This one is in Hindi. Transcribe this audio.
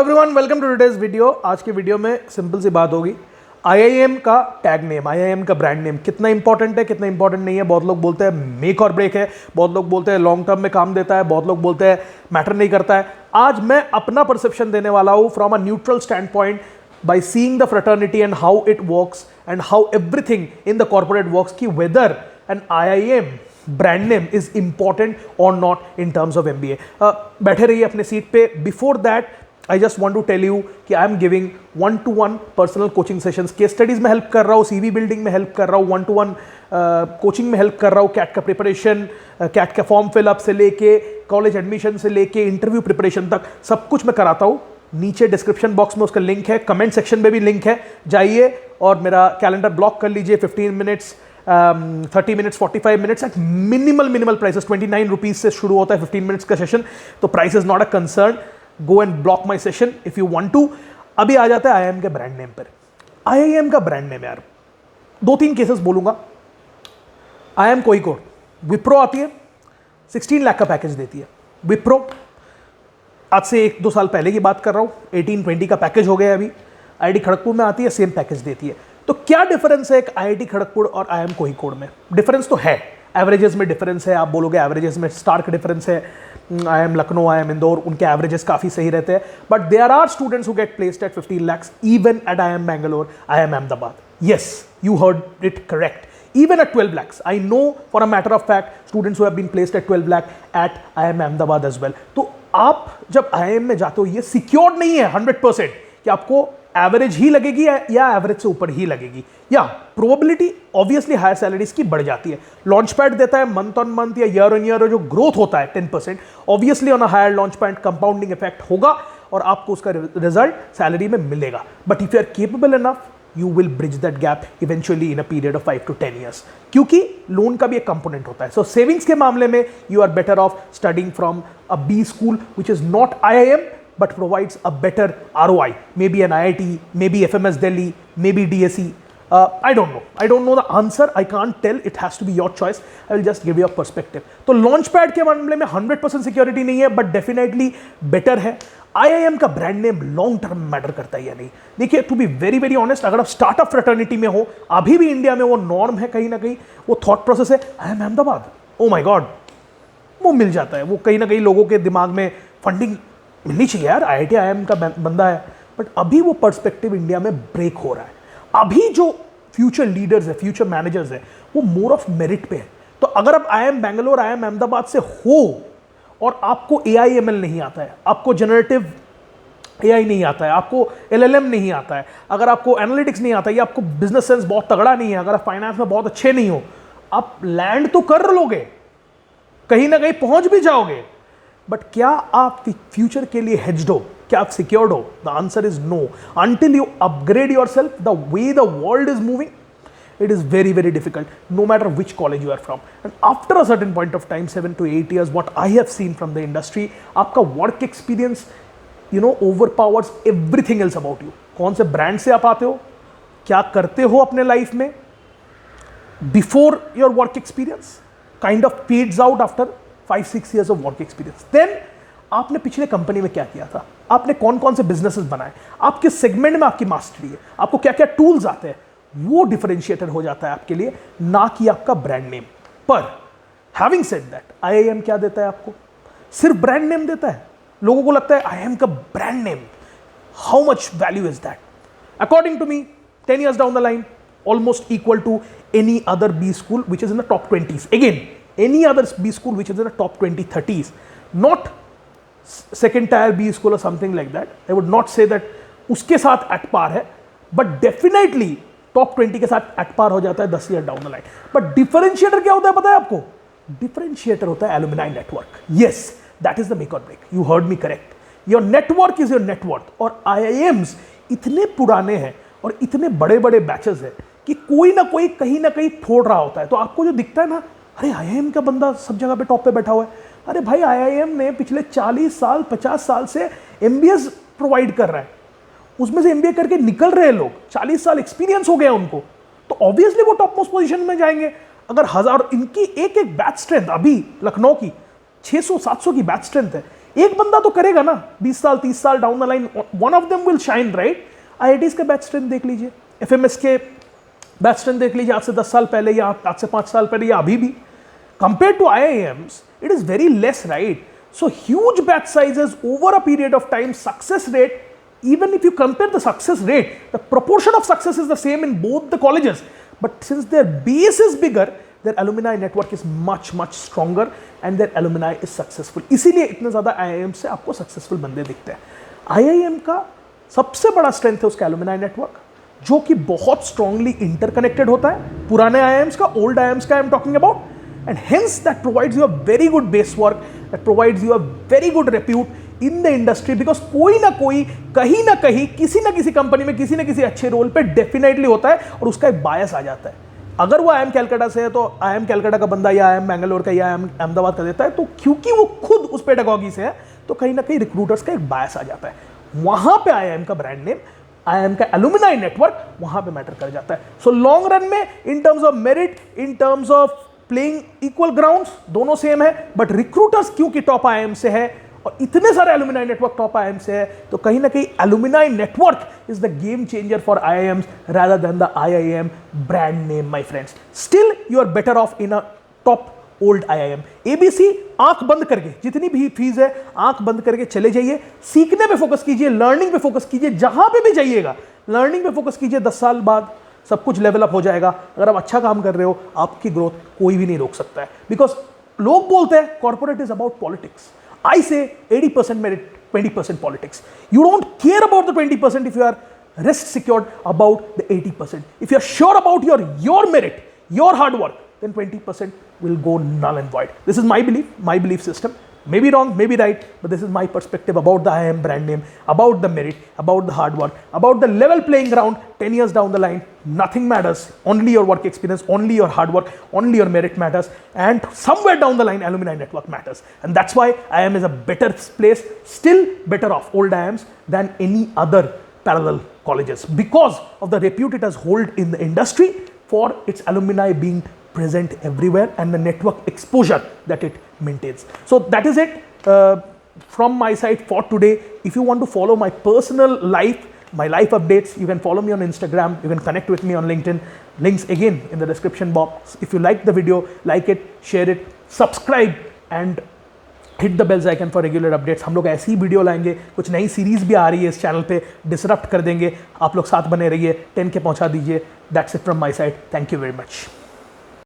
Everyone, welcome to today's video. आज के वीडियो में सिंपल सी बात होगी, आईआईएम का टैग नेम, आईआईएम का ब्रांड नेम कितना इंपॉर्टेंट है, कितना इंपॉर्टेंट नहीं है। बहुत लोग बोलते हैं मेक और ब्रेक है, बहुत लोग बोलते हैं लॉन्ग टर्म में काम देता है, बहुत लोग बोलते हैं मैटर नहीं करता है। आज मैं अपना परसेप्शन देने वाला हूं from a neutral stand point, by seeing the fraternity and how it works and how everything in the corporate works, ki whether an IIM brand name is important or not in terms of MBA. बैठे रहिए अपने सीट पे। Before that, I just want to tell you कि I am giving one-to-one personal coaching sessions, case studies में हेल्प कर रहा हूँ, CV बिल्डिंग में हेल्प कर रहा हूँ, one-to-one कोचिंग में हेल्प कर रहा हूँ, कैट का प्रिपरेशन, कैट का फॉर्म फिलअप से लेके कॉलेज एडमिशन से लेके इंटरव्यू प्रिपरेशन तक सब कुछ मैं कराता हूँ। नीचे डिस्क्रिप्शन बॉक्स में उसका लिंक है, कमेंट सेक्शन में भी लिंक है, जाइए और मेरा कैलेंडर ब्लॉक कर लीजिए। 15 minutes, 30 minutes, 45 minutes at minimal prices. 29 rupees से शुरू होता है 15 मिनट्स का सेशन, तो price is not a concern. Go and block my session if you want to. अभी आ जाता है आईआईएम के ब्रांड नेम पर। आईआईएम का ब्रांड नेम यार, 2-3 केसेस बोलूंगा। आईआईएम कोझिकोड, विप्रो आती है, 16 लाख का पैकेज देती है विप्रो। आज से 1-2 साल पहले की बात कर रहा हूँ, 18-20 का पैकेज हो गया। अभी आईआईटी खड़गपुर में आती है, सेम पैकेज देती है। तो क्या डिफरेंस है एक आईआईटी खड़गपुर और आईआईएम कोझिकोड में? डिफरेंस तो है, एवरेजेस में डिफरेंस है। आप बोलोगे एवरेजेस में स्टार्क डिफरेंस है। आईआईएम लखनऊ, आईआईएम इंदौर, उनके एवरेजेस काफ़ी सही रहते हैं, but there are students who get placed at 15 lakhs even at IIM Bangalore, IIM Ahmedabad. Yes, you heard it correct. Even at 12 lakhs, I know for a matter of fact students who have been placed at 12 lakh at IIM Ahmedabad as well. तो आप जब IIM में जाते हो, ये सिक्योर्ड नहीं है 100% कि आपको एवरेज ही लगेगी या एवरेज से ऊपर ही लगेगी। या प्रोबेबिलिटी ऑब्वियसली हायर सैलरीज की बढ़ जाती है। लॉन्च पैड देता है मंथ ऑन मंथ या ईयर ऑन ईयर, जो ग्रोथ होता है 10%, obviously on a higher launch pad compounding effect होगा और आपको उसका रिजल्ट सैलरी में मिलेगा। But if you are capable enough, you will bridge that gap eventually in a period of 5 to 10 years, क्योंकि लोन का भी एक कंपोनेंट होता है। सो सेविंग्स के मामले में you are better off studying from a B school which is not IIM but provides a better ROI, maybe an IIT, maybe FMS Delhi, maybe DSE. I don't know the answer. I can't tell. It has to be your choice. I will just give you a perspective. तो लॉन्च पैड के मामले में 100% सिक्योरिटी नहीं है, बट डेफिनेटली बेटर है। आईआईएम का brand name long term matter करता है या नहीं? देखिए, to be very very honest, अगर आप स्टार्टअप फ्रेटर्निटी में हो, अभी भी इंडिया में वो नॉर्म है, कहीं ना कहीं वो थॉट प्रोसेस है, IIM Ahmedabad, oh my God, वो मिल जाता है। वो कहीं ना कहीं लोगों के दिमाग में फंडिंग मिलनी चाहिए यार, आईआईटी आईआईएम का बंदा है। बट अभी वो पर्सपेक्टिव इंडिया में ब्रेक हो रहा है। अभी जो फ्यूचर लीडर्स है, फ्यूचर मैनेजर्स है, वो मोर ऑफ मेरिट पे है। तो अगर आप आईआईएम बैंगलोर, आईआईएम अहमदाबाद से हो और आपको AIML नहीं आता है, आपको जनरेटिव AI नहीं आता है, आपको LLM नहीं आता है, अगर आपको एनालिटिक्स नहीं आता है, या आपको बिजनेस सेंस बहुत तगड़ा नहीं है, अगर आप फाइनेंस में बहुत अच्छे नहीं हो, आप लैंड तो कर लोगे, कहीं ना कहीं पहुंच भी जाओगे, बट क्या आप फ्यूचर के लिए हेज्ड हो? क्या आप सिक्योर्ड हो? The answer is no. Until you upgrade yourself the way the world is moving, it is very very difficult, no matter which college you are from. And after a certain point of time, 7 to 8 years, what I have seen from the industry, आपका work experience overpowers everything else about you. कौन से ब्रांड से आप आते हो, क्या करते हो अपने लाइफ में, before your work experience kind of fades out after 5-6 years of work experience. Then आपने पिछले कंपनी में क्या किया था, आपने कौन कौन से बिजनेसेस बनाए, आप किस सेगमेंट में आपकी मास्टरी है, आपको क्या क्या टूल्स आते हैं, वो डिफरेंशिएटर हो जाता है आपके लिए, ना कि आपका ब्रांड नेम। पर हैविंग सेड दैट, आईआईएम क्या देता है आपको? सिर्फ ब्रांड नेम देता है। लोगों को लगता है आईआईएम का brand name, how much value is that? According to me, 10 years down the line, almost equal to any other B school which is in the top 20s। Again, any other B school which is in the top 20-30s, not second tier B school और something like that. I would not say that उसके साथ एट पार है, बट डेफिनेटली टॉप 20 के साथ एट पार हो जाता है 10 years down the line. But differentiator क्या होता है पता है आपको? डिफरेंशिएटर होता है alumni network. Yes, that is the make और break. You heard me correct. Your network is your net. Worth IIMs इतने पुराने हैं और इतने बड़े बड़े बैचेस हैं कि कोई ना कोई कहीं ना कहीं फोड़ रहा होता है। तो आपको जो दिखता है ना, अरे आईआईएम का बंदा सब जगह पे टॉप पे बैठा हुआ है, अरे भाई आईआईएम ने पिछले 40 साल 50 साल से MBAs प्रोवाइड कर रहा है, उसमें से MBA करके निकल रहे हैं लोग, 40 साल एक्सपीरियंस हो गया उनको, तो ऑब्वियसली वो टॉप मोस्ट पोजीशन में जाएंगे। अगर 1000 इनकी एक बैच स्ट्रेंथ अभी लखनऊ की 600-700 की बैच स्ट्रेंथ है, एक बंदा तो करेगा ना, 20 साल 30 साल down the line one of them will shine, right? IITs के बैच स्ट्रेंथ देख लीजिए, एफएमएस के बैच स्ट्रेंथ देख लीजिए, आज से 10 साल पहले या आज से 5 साल पहले या अभी भी, compare to IIMs it is very less, right? So huge batch sizes over a period of time, success rate, even if you compare the success rate, the proportion of success is the same in both the colleges. But since their base is bigger, their alumni network is much stronger and their alumni is successful. इसीलिए इतने ज़्यादा IIM से आपको successful बंदे दिखते हैं। IIM का सबसे बड़ा strength है उसका alumni network, जो कि बहुत strongly interconnected होता है पुराने IIMs का, old IIMs का I am talking about. And hence that provides you a very good base work, that provides you a very good repute in the industry, because कोई ना कोई कहीं ना कहीं किसी ना किसी कंपनी में किसी ना किसी अच्छे रोल पे डेफिनेटली होता है और उसका एक बायस आ जाता है। अगर वो IIM कैलकाटा से है तो IIM कैलकाटा का बंदा या IIM बैंगलोर का या IIM अहमदाबाद का देता है, तो क्योंकि वो खुद उस पेडागॉजी से है तो कहीं ना कहीं रिक्रूटर्स का एक बायस आ जाता है। वहां पे IIM का ब्रांड नेम, IIM का एलुमिनाई नेटवर्क वहां पे मैटर कर जाता है। सो लॉन्ग रन में in terms of merit, in terms of playing equal grounds, दोनों सेम है, बट रिक्रूटर्स क्योंकि टॉप IIM से है और इतने सारे एलुमिनाई नेटवर्क टॉप IIM से है, तो कहीं ना कहीं alumni network is the game changer for IIMs rather than the IIM brand name, my friends. Still you are better off in a top old IIM. ABC आंख बंद करके, जितनी भी फीस है आंख बंद करके चले जाइए, सीखने पे फोकस कीजिए, लर्निंग पे फोकस कीजिए, जहां पे भी जाइएगा लर्निंग पे फोकस कीजिए। 10 साल बाद सब कुछ लेवल अप हो जाएगा। अगर आप अच्छा काम कर रहे हो, आपकी ग्रोथ कोई भी नहीं रोक सकता है, बिकॉज लोग बोलते हैं corporate is about politics. I say 80% merit, 20% politics. You don't care about the 20% if you are risk secured about the 80%। If you are sure about your merit, your hard work, then 20% will go null and void. This is my belief system. Maybe wrong, maybe right, but this is my perspective about the IIM brand name, about the merit, about the hard work, about the level playing ground 10 years down the line. Nothing matters. Only your work experience, only your hard work, only your merit matters. And somewhere down the line, alumni network matters. And that's why IIM is a better place, still better off old IIMs than any other parallel colleges, because of the repute it has hold in the industry for its alumni being present everywhere and the network exposure that it maintains. So that is it from my side for today. If you want to follow my personal life, my life updates, you can follow me on Instagram, you can connect with me on LinkedIn. Links again in the description box. If you like the video, like it, share it, subscribe and hit the bells icon for regular updates. हम लोग ऐसी वीडियो लाएंगे, कुछ नई सीरीज भी आ रही है इस चैनल पे, डिसरप्ट कर देंगे। आप लोग साथ बने रहिए, 10K पहुंचा दीजिए। That's it from my side. Thank you very much.